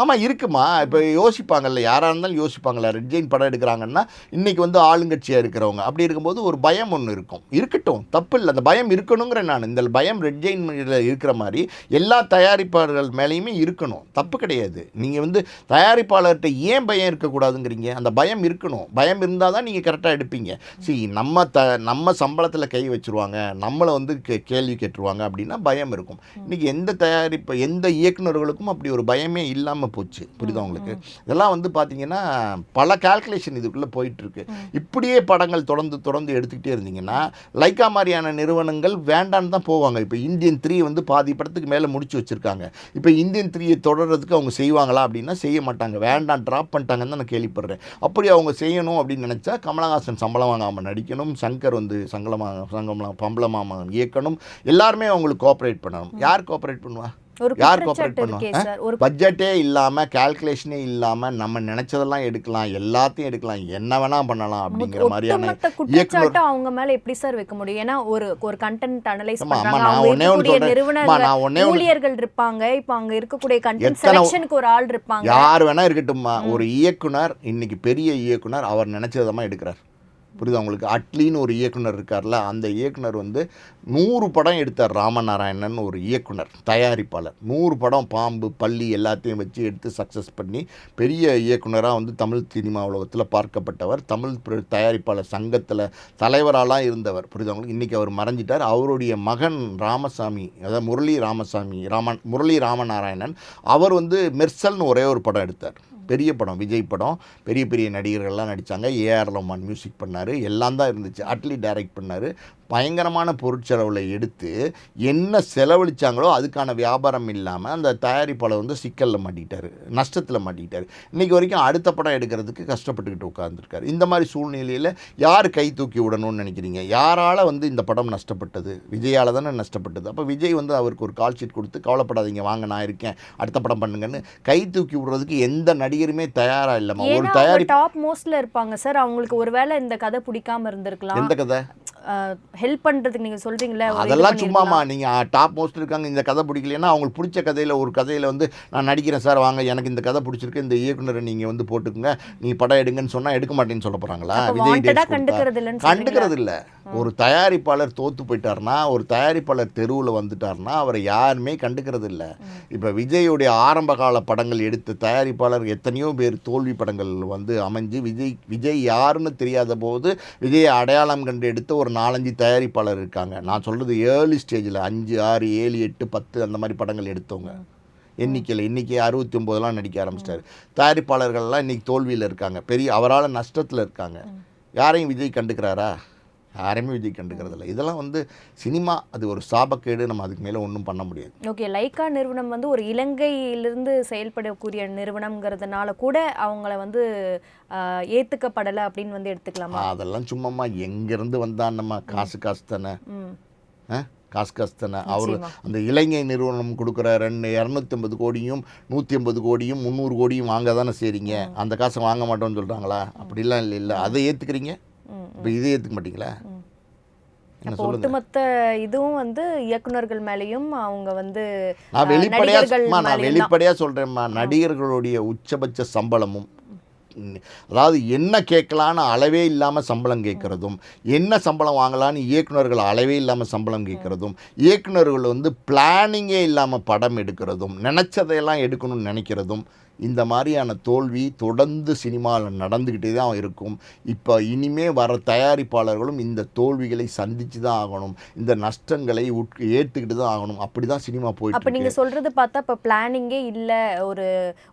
ஆமாம் இருக்குமா. இப்போ யோசிப்பாங்கல்ல, யாராக இருந்தாலும் யோசிப்பாங்கல்ல. ரெட் ஜெயின் படம் எடுக்கிறாங்கன்னா இன்றைக்கி வந்து ஆளுங்கட்சியாக இருக்கிறவங்க, அப்படி இருக்கும்போது ஒரு பயம் ஒன்று இருக்கும். இருக்கட்டும், தப்பு இல்லை, அந்த பயம் இருக்கணுங்கிற நான். இந்த பயம் ரெட் ஜெயின் இருக்கிற மாதிரி எல்லா தயாரிப்பாளர்கள் மேலேயுமே இருக்கணும், தப்பு கிடையாது. நீங்கள் வந்து தயாரிப்பாளர்கிட்ட ஏன் பயம் இருக்கக்கூடாதுங்கிறீங்க? அந்த பயம் இருக்கணும். பயம் இருந்தால் தான் நீங்கள் கரெக்டாக எடுப்பீங்க. நம்ம சம்பளத்தில் கை வச்சுருவாங்க, நம்மளை வந்து கேள்வி கேட்டுருவாங்க அப்படின்னா பயம் இருக்கும். இன்றைக்கி எந்த இயக்குநர்களுக்கும் அப்படி ஒரு பயமே இல்லாமல் போச்சு. புரியுதா உங்களுக்கு? இதெல்லாம் வந்து பார்த்தீங்கன்னா பல கால்குலேஷன் இதுக்குள்ளே போயிட்டுருக்கு. இப்படியே படங்கள் தொடர்ந்து எடுத்துக்கிட்டே இருந்தீங்கன்னா லைக்கா மாதிரியான நிறுவனங்கள் வேண்டான்னு தான் போவாங்க. இப்போ இந்தியன் 3 வந்து பாதி படத்துக்கு மேலே முடிச்சு வச்சுருக்காங்க. இப்போ இந்தியன் 3 தொடர்றதுக்கு அவங்க செய்வாங்களா அப்படின்னா செய்ய மாட்டாங்க, வேண்டாம், ட்ராப் பண்ணிட்டாங்கன்னு தான் நான் கேள்விப்படுறேன். அப்படி அவங்க செய்யணும் அப்படின்னு நினச்சா கமலஹாசன் சம்பளம் வாங்காமல் நடிக்கணும், சங்கர் வந்து பம்பளமாக இயக்கணும், எல்லாருமே அவங்களுக்கு கோஆப்ரேட் பண்ணணும். யார் கோஆப்ரேட் பண்ணுவா? யார் கோஆப்ரேட் பண்ணுவா? பட்ஜெட்டே இல்லாமல், கால்குலேஷனே இல்லாமல் நம்ம நினைச்சதெல்லாம் எடுக்கலாம், எல்லாத்தையும் எடுக்கலாம், என்ன வேணா பண்ணலாம் அப்படிங்கிற மாதிரியான குற்றச்சாட்டு அவங்க மேல எப்படி சார் வைக்க முடியும்? ஏன்னா ஒரு கண்டென்ட் அனலைஸ் பண்றாங்க, நான் ஒண்ணே ஒன்று ஊழியர்கள் இருப்பாங்க, இப்போ அங்க இருக்கக்கூடிய கண்டென்ட் செலக்ஷனுக்கு ஒரு ஆள் இருப்பாங்க. யார் வேணா இருக்கட்டும்மா. ஒரு இயக்குனர், இன்னைக்கு பெரிய இயக்குனர், அவர் நினைச்சதமா எடுக்கிறார். புரியுது உங்களுக்கு? அட்லின்னு ஒரு இயக்குனர் இருக்கார்ல, அந்த இயக்குனர் வந்து 100 படம் எடுத்தார். ராமநாராயணன் ஒரு இயக்குனர், தயாரிப்பாளர். 100 படம், பாம்பு, பள்ளி எல்லாத்தையும் வச்சு எடுத்து சக்ஸஸ் பண்ணி பெரிய இயக்குனராக வந்து தமிழ் சினிமா உலகத்தில் பார்க்கப்பட்டவர். தமிழ் தயாரிப்பாளர் சங்கத்தில் தலைவராலாம் இருந்தவர். புரியுது உங்களுக்கு? இன்றைக்கி அவர் மறைஞ்சிட்டார். அவருடைய மகன் ராமசாமி, அதாவது முரளி ராமநாராயணன், அவர் வந்து மெர்சல்னு ஒரே ஒரு படம் எடுத்தார். பெரிய படம், விஜய் படம், பெரிய நடிகர்கள்லாம் நடித்தாங்க. ஏஆர் ரஹ்மான் மியூசிக் பண்ணார், எல்லாம் தான் இருந்துச்சு. அட்லி டைரக்ட் பண்ணார். பயங்கரமான பொருட்செலவில் எடுத்து என்ன செலவழித்தாங்களோ அதுக்கான வியாபாரம் இல்லாமல் அந்த தயாரிப்பாளர் வந்து சிக்கலில் மாட்டிக்கிட்டார், நஷ்டத்தில் மாட்டிக்கிட்டார். இன்றைக்கி வரைக்கும் அடுத்த படம் எடுக்கிறதுக்கு கஷ்டப்பட்டுக்கிட்டு உட்காந்துருக்காரு. இந்த மாதிரி சூழ்நிலையில் யார் கை தூக்கி விடணும்னு நினைக்கிறீங்க? யாரால் வந்து இந்த படம் நஷ்டப்பட்டது? விஜயால் தானே நஷ்டப்பட்டது. அப்போ விஜய் வந்து அவருக்கு ஒரு கால் ஷீட் கொடுத்து, கவலைப்படாதீங்க, வாங்க நான் இருக்கேன், அடுத்த படம் பண்ணுங்கன்னு கை தூக்கி விடுறதுக்கு எந்த நடிகருமே தயாராக இல்லைம்மா. ஒரு தயாரிப்பு டாப் மோஸ்ட்ல இருப்பாங்க சார், அவங்களுக்கு ஒருவேளை இந்த கதை பிடிக்காம இருந்திருக்கலாம். எந்த கதை? ஹெல்ப் பண்ணுறதுக்கு நீங்கள் சொல்கிறீங்களே, அதெல்லாம் சும்மாமா. நீங்கள் டாப் மோஸ்ட் இருக்காங்க, இந்த கதை பிடிக்கலன்னா அவங்களுக்கு பிடிச்ச கதையில் ஒரு கதையில் வந்து நான் நடிக்கிறேன் சார், வாங்க எனக்கு இந்த கதை பிடிச்சிருக்கு, இந்த இயக்குனரை நீங்கள் வந்து போட்டுக்குங்க, நீங்கள் படம் எடுங்கன்னு சொன்னால் எடுக்க மாட்டேன்னு சொல்ல போகிறாங்களா? விஜய் கண்டுக்கிறது இல்லை. ஒரு தயாரிப்பாளர் தோற்று போயிட்டார்னா, ஒரு தயாரிப்பாளர் தெருவில் வந்துட்டார்னா அவரை யாருமே கண்டுக்கிறது இல்லை. இப்போ விஜயுடைய ஆரம்ப கால படங்கள் எடுத்த தயாரிப்பாளர் எத்தனையோ பேர் தோல்வி படங்கள் வந்து அமைஞ்சு விஜய் யாருன்னு தெரியாத போது விஜயை அடையாளம் கண்டு எடுத்த ஒரு 4-5 தயாரிப்பாளர் இருக்காங்க. நான் சொல்கிறது ஏர்லி ஸ்டேஜில் 5, 6, 7, 8, 10 அந்த மாதிரி படங்கள் எடுத்தவங்க எண்ணிக்கையில். இன்றைக்கி 69 நடிக்க ஆரம்பிச்சிட்டார். தயாரிப்பாளர்கள்லாம் இன்றைக்கி தோல்வியில் இருக்காங்க, அவரால் நஷ்டத்தில் இருக்காங்க. யாரையும் விஜய் கண்டுக்கிறாரா? யாரையுமே விஜய் கண்டுக்கிறதில்ல. இதெல்லாம் வந்து சினிமா, அது ஒரு சாபக்கேடு, நம்ம அதுக்கு மேலே ஒன்றும் பண்ண முடியாது. ஓகே, லைக்கா நிறுவனம் வந்து ஒரு இலங்கையிலிருந்து செயல்படக்கூடிய நிறுவனம்ங்கிறதுனால கூட அவங்கள வந்து ஏற்றுக்கப்படலை அப்படின்னு வந்து எடுத்துக்கலாமா? அதெல்லாம் சும்மாம்மா, எங்கேருந்து வந்தான்னம்மா, காசு தானே, காசு தானே. அவர் அந்த இலங்கை நிறுவனம் கொடுக்குற 250 கோடியும் 150 கோடியும் 300 கோடியும் வாங்க தானே செய்றீங்க. அந்த காசை வாங்க மாட்டோம்னு சொல்கிறாங்களா? அப்படிலாம் இல்லை. அதை ஏற்றுக்கிறீங்க, இப்போ இதை ஏற்றுக்க மாட்டீங்களா? ஒட்டுமொத்த இதுவும் வந்து இயக்குனர்கள் மேலேயும் அவங்க வந்து நான் வெளிப்படையாக சொல்கிறேம்மா, நடிகர்களுடைய உச்சபட்ச சம்பளமும், அதாவது என்ன கேட்கலான்னு அளவே இல்லாமல் சம்பளம் கேட்குறதும், என்ன சம்பளம் வாங்கலான்னு இயக்குனர்கள் அளவே இல்லாமல் சம்பளம் கேட்குறதும், இயக்குனர்கள் வந்து பிளானிங்கே இல்லாமல் படம் எடுக்கிறதும், நினச்சதையெல்லாம் எடுக்கணும்னு நினைக்கிறதும், இந்த மாதிரியான தோல்வி தொடர்ந்து சினிமாவில் நடந்துக்கிட்டே தான் இருக்கும். இப்போ இனிமே வர தயாரிப்பாளர்களும் இந்த தோல்விகளை சந்தித்து தான் ஆகணும், இந்த நஷ்டங்களை ஏற்றுக்கிட்டு தான் ஆகணும். அப்படி தான் சினிமா போயிட்டு. அப்போ நீங்கள் சொல்கிறது பார்த்தா இப்போ பிளானிங்கே இல்லை,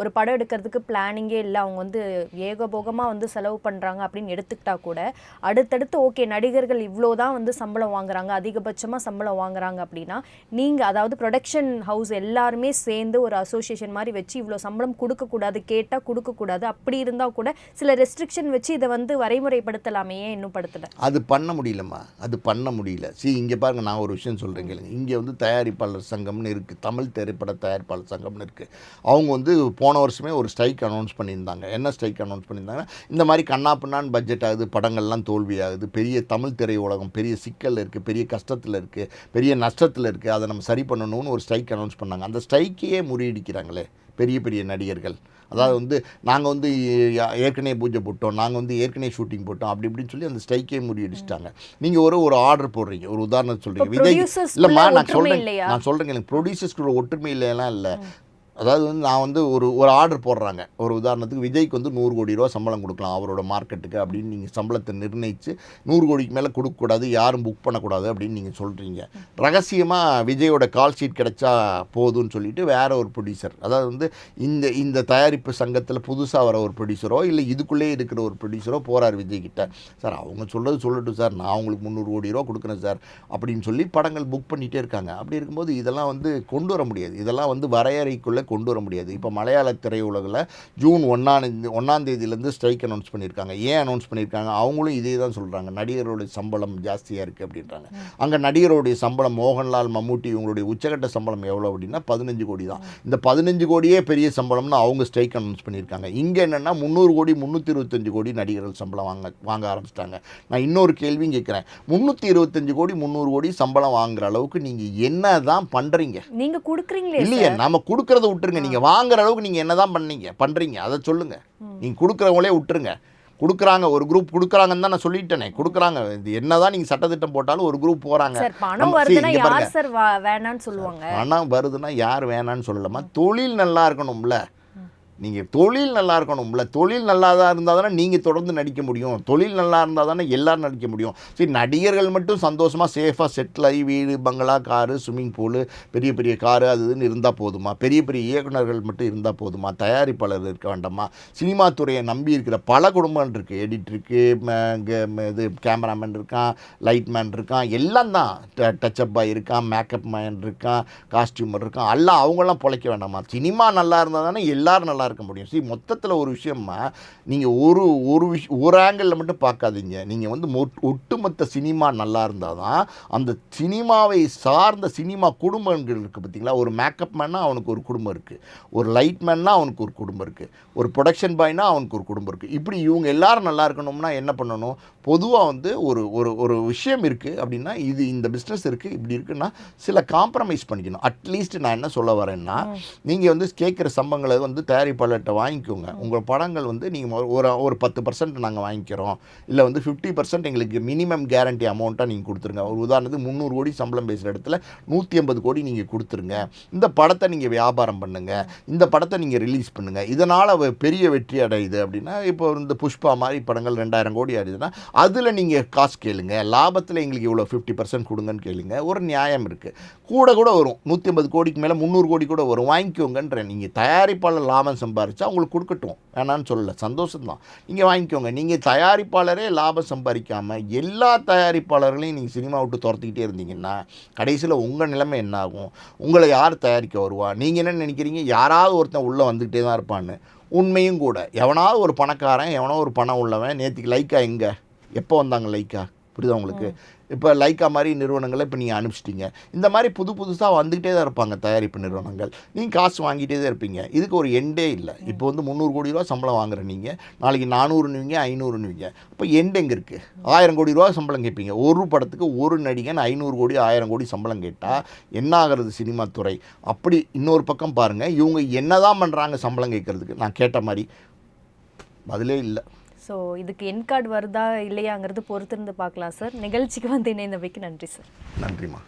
ஒரு படம் எடுக்கிறதுக்கு பிளானிங்கே இல்லை, அவங்க வந்து ஏகபோகமாக வந்து செலவு பண்ணுறாங்க அப்படின்னு எடுத்துக்கிட்டா கூட அடுத்தடுத்து ஓகே நடிகர்கள் இவ்வளோ தான் வந்து சம்பளம் வாங்குறாங்க, அதிகபட்சமாக சம்பளம் வாங்குறாங்க அப்படின்னா நீங்கள், அதாவது ப்ரொடக்ஷன் ஹவுஸ் எல்லாருமே சேர்ந்து ஒரு அசோசியேஷன் மாதிரி வச்சு இவ்வளோ சம்பளம் கொடுக்கக்கூடாது, கேட்டால் கொடுக்கக்கூடாது, அப்படி இருந்தால் கூட சில ரெஸ்ட்ரிக்ஷன் வச்சு இதை வந்து வரைமுறைப்படுத்தலாமே, இன்னும் படுத்தலை. அது பண்ண முடியலம்மா, அது பண்ண முடியல. இங்கே பாருங்கள், நான் ஒரு விஷயம் சொல்கிறேன் கேளுங்க. இங்கே வந்து தயாரிப்பாளர் சங்கம்னு இருக்குது, தமிழ் திரைப்பட தயாரிப்பாளர் சங்கம்னு இருக்குது. அவங்க வந்து போன வருஷமே ஒரு ஸ்ட்ரைக் அனௌன்ஸ் பண்ணியிருந்தாங்க. என்ன ஸ்ட்ரைக் ஸ்ட்ரைக் அனௌன்ஸ் பண்ணியிருந்தாங்கன்னா இந்த மாதிரி கண்ணாப்பின்னான்னு பட்ஜெட் ஆகுது, படங்கள்லாம் தோல்வி ஆகுது, பெரிய தமிழ் திரையுலகம் பெரிய சிக்கல் இருக்குது, பெரிய கஷ்டத்தில் இருக்குது, பெரிய நஷ்டத்தில் இருக்குது, அதை நம்ம சரி பண்ணணும்னு ஒரு ஸ்ட்ரைக் அனௌன்ஸ் பண்ணாங்க. அந்த ஸ்ட்ரைக்கையே முறியடிக்கிறாங்களே பெரிய பெரிய நடிகர்கள். அதாவது வந்து நாங்கள் வந்து ஏற்கனவே பூஜை போட்டோம், நாங்கள் வந்து ஏற்கனவே ஷூட்டிங் போட்டோம், அப்படி இப்படின்னு சொல்லி அந்த ஸ்ட்ரைக்கே முறியடிச்சிட்டாங்க. நீங்கள் ஒரு ஆர்டர் போடுறீங்க, ஒரு உதாரணம் சொல்கிறீங்க, விஜய் இல்லைம்மா நான் சொல்கிறேங்க எனக்கு ப்ரொடியூசர்ஸ்க்கு ஒற்றுமை இல்லையெல்லாம் இல்லை. அதாவது வந்து நான் வந்து ஒரு ஆர்டர் போடுறாங்க, ஒரு உதாரணத்துக்கு விஜய்க்கு வந்து 100 கோடி ரூபா சம்பளம் கொடுக்கலாம் அவரோட மார்க்கெட்டுக்கு அப்படின்னு நீங்கள் சம்பளத்தை நிர்ணயித்து 100 கோடிக்கு மேலே கொடுக்கக்கூடாது, யாரும் புக் பண்ணக்கூடாது அப்படின்னு நீங்கள் சொல்கிறீங்க. ரகசியமாக விஜயோட கால் ஷீட் கிடைச்சா போதும்னு சொல்லிட்டு வேற ஒரு ப்ரொடியூசர், அதாவது வந்து இந்த தயாரிப்பு சங்கத்தில் புதுசாக வர ஒரு ப்ரொடியூசரோ இல்லை இதுக்குள்ளே இருக்கிற ஒரு ப்ரொடியூசரோ போகிறார் விஜய்கிட்ட, சார் அவங்க சொல்லட்டும் சார், நான் உங்களுக்கு 300 கோடி ரூபா கொடுக்குறேன் சார் அப்படின்னு சொல்லி படங்கள் புக் பண்ணிகிட்டே இருக்காங்க. அப்படி இருக்கும்போது இதெல்லாம் வந்து கொண்டு வர முடியாது, இதெல்லாம் வந்து வரையறைக்குள்ளே கொண்டு வர முடியாது. இப்போ மலையாள திரையுலகில் ஜூன் 1ஆம் தேதியிலேருந்து ஸ்ட்ரைக் அனௌன்ஸ் பண்ணியிருக்காங்க. ஏன் அனௌன்ஸ் பண்ணியிருக்காங்க? அவங்களும் இதே தான் சொல்கிறாங்க, நடிகர்களுடைய சம்பளம் ஜாஸ்தியாக இருக்குது அப்படின்றாங்க. அங்கே நடிகருடைய சம்பளம் மோகன்லால், மம்முட்டி இவங்களுடைய உச்சகட்ட சம்பளம் எவ்வளோ அப்படின்னா 15 கோடி தான். இந்த 15 கோடியே பெரிய சம்பளம்னு அவங்க ஸ்ட்ரைக் அனௌன்ஸ் பண்ணியிருக்காங்க. இங்கே என்னென்னா 300 கோடி 325 கோடி நடிகர்கள் சம்பளம் வாங்க ஆரம்பிச்சிட்டாங்க. நான் இன்னொரு கேள்வியும் கேட்குறேன், 325 கோடி 300 கோடி சம்பளம் வாங்குற அளவுக்கு நீங்கள் என்ன தான் பண்ணுறீங்க? நீங்கள் கொடுக்குறீங்களே இல்லையே, நம்ம கொடுக்குறத விட்டுருங்க, நீங்கள் வாங்குற அளவுக்கு நீங்கள் என்ன தான் பண்ணுறீங்க அதை சொல்லுங்கள். நீங்கள் கொடுக்குறவங்களே விட்டுருங்க. கொடுக்குறாங்க, ஒரு குரூப் கொடுக்குறாங்கன்னு தான் நான் சொல்லிட்டேனே, கொடுக்குறாங்க. இது என்னதான் நீங்கள் சட்டத்திட்டம் போட்டாலும் ஒரு குரூப் போகிறாங்க. பணம் வருதுன்னா யார் வேணான்னு சொல்லலாமா? தொழில் நல்லா இருக்கணும்ல, நீங்கள் தொழில் நல்லா இருக்கணும்ல, தொழில் நல்லா தான் இருந்தால் தானே நீங்கள் தொடர்ந்து நடிக்க முடியும், தொழில் நல்லா இருந்தால் தானே எல்லோரும் நடிக்க முடியும். சரி, நடிகர்கள் மட்டும் சந்தோஷமாக சேஃபாக செட்டில் ஆகி வீடு பங்களா காரு ஸ்விம்மிங் பூலு பெரிய பெரிய காரு அது இதுன்னு இருந்தால் போதுமா? பெரிய பெரிய இயக்குநர்கள் மட்டும் இருந்தால் போதுமா? தயாரிப்பாளர் இருக்க வேண்டாமா? சினிமா துறையை நம்பி இருக்கிற பல குடும்பங்கள் இருக்குது, எடிட் இருக்குது, இது கேமராமேன் இருக்கான், லைட்மேன் இருக்கான், எல்லாம் தான், டச்சப் பாய் இருக்கான், மேக்கப் மேன் இருக்கான், காஸ்டியூமர் இருக்கான், எல்லாம் அவங்களாம் பிழைக்க வேண்டாமா? சினிமா நல்லா இருந்தால் தானே எல்லோரும் நல்லா இருக்க முடியும். சரி, மொத்தத்தில் ஒரு விஷயமா நீங்கள் ஒரு ஆங்கிளில் மட்டும் பார்க்காதீங்க. நீங்கள் வந்து ஒட்டுமொத்த சினிமா நல்லா இருந்தால் தான் அந்த சினிமாவை சார்ந்த சினிமா குடும்பங்கள் இருக்குது பார்த்தீங்களா? ஒரு மேக்கப் மேன்னா அவனுக்கு ஒரு குடும்பம் இருக்குது, ஒரு லைட் மேன்னா அவனுக்கு ஒரு குடும்பம் இருக்குது, ஒரு ப்ரொடக்ஷன் பாய்னா அவனுக்கு ஒரு குடும்பம் இருக்குது. இப்படி இவங்க எல்லாரும் நல்லா இருக்கணும்னா என்ன பண்ணணும்? பொதுவாக வந்து ஒரு விஷயம் இருக்குது அப்படின்னா, இந்த பிஸ்னஸ் இருக்குது இப்படி இருக்குன்னா சில காம்ப்ரமைஸ் பண்ணிக்கணும். அட்லீஸ்ட் நான் என்ன சொல்ல வரேன்னா, நீங்கள் வந்து கேட்குற சம்பளங்களை வந்து தயாரிப்பாளர்கிட்ட வாங்கிக்கோங்க. உங்கள் படங்கள் வந்து நீங்கள் ஒரு 10% நாங்கள் வாங்கிக்கிறோம், இல்லை வந்து 50% எங்களுக்கு மினிமம் கேரண்டி அமௌண்ட்டாக நீங்கள் கொடுத்துருங்க. ஒரு உதாரணத்துக்கு 300 கோடி சம்பளம் பேசுகிற இடத்துல 150 கோடி நீங்கள் கொடுத்துருங்க. இந்த படத்தை நீங்கள் வியாபாரம் பண்ணுங்கள், இந்த படத்தை நீங்கள் ரிலீஸ் பண்ணுங்கள், இதனால் பெரிய வெற்றி அடையுது அப்படின்னா, இப்போ இந்த புஷ்பா மாதிரி படங்கள் 2000 கோடி ஆயிடுதுன்னா அதில் நீங்கள் காசு கேளுங்க, லாபத்தில் எங்களுக்கு இவ்வளோ 50% கொடுங்கன்னு கேளுங்க. ஒரு நியாயம் இருக்குது. கூட வரும், 150 கோடிக்கு மேலே 300 கோடி கூட வரும், வாங்கிக்கோங்கன்ற. நீங்கள் தயாரிப்பாளர் லாபம் சம்பாதிச்சா அவங்களுக்கு கொடுக்கட்டும், வேணான்னு சொல்லலை, சந்தோஷம்தான், நீங்கள் வாங்கிக்கோங்க. நீங்கள் தயாரிப்பாளரே லாபம் சம்பாதிக்காமல் எல்லா தயாரிப்பாளர்களையும் நீங்கள் சினிமா விட்டு துரத்திக்கிட்டே இருந்தீங்கன்னா கடைசியில் உங்கள் நிலைமை என்ன ஆகும்? உங்களை யார் தயாரிக்க வருவா? நீங்கள் என்ன நினைக்கிறீங்க? யாராவது ஒருத்தன் உள்ளே வந்துக்கிட்டே தான் இருப்பான்னு. உண்மையும் கூட, எவனாவது ஒரு பணக்காரன், எவனோ ஒரு பணம் உள்ளவன், நேற்றுக்கு லைக்கா எங்கே எப்போ வந்தாங்க லைக்கா, புரியுதா உங்களுக்கு? இப்போ லைக்கா மாதிரி நிறுவனங்களை இப்போ நீங்கள் அனுப்பிச்சிட்டிங்க. இந்த மாதிரி புதுசாக வந்துக்கிட்டே தான் இருப்பாங்க தயாரிப்பு நிறுவனங்கள். நீங்கள் காசு வாங்கிட்டே தான் இருப்பீங்க. இதுக்கு ஒரு எண்டே இல்லை. இப்போ வந்து 300 கோடி ரூபா சம்பளம் வாங்குற நீங்கள் நாளைக்கு 400னுவீங்க, 500னுவீங்க. இப்போ எண்டு எங்கே இருக்குது? 1000 கோடி ரூபா சம்பளம் கேட்பீங்க. ஒரு படத்துக்கு ஒரு நடிகன் 500 கோடி 1000 கோடி சம்பளம் கேட்டால் என்ன ஆகிறது சினிமா துறை? அப்படி இன்னொரு பக்கம் பாருங்கள், இவங்க என்ன தான் பண்ணுறாங்க சம்பளம் கேட்குறதுக்கு? நான் கேட்ட மாதிரி பதிலே இல்லை. ஸோ இதுக்கு என் கார்டு வருதா இல்லையாங்கிறது பொறுத்திருந்து பார்க்கலாம் சார். நிகழ்ச்சிக்கு வந்து இணைந்தவைக்கு நன்றி சார். நன்றிம்மா.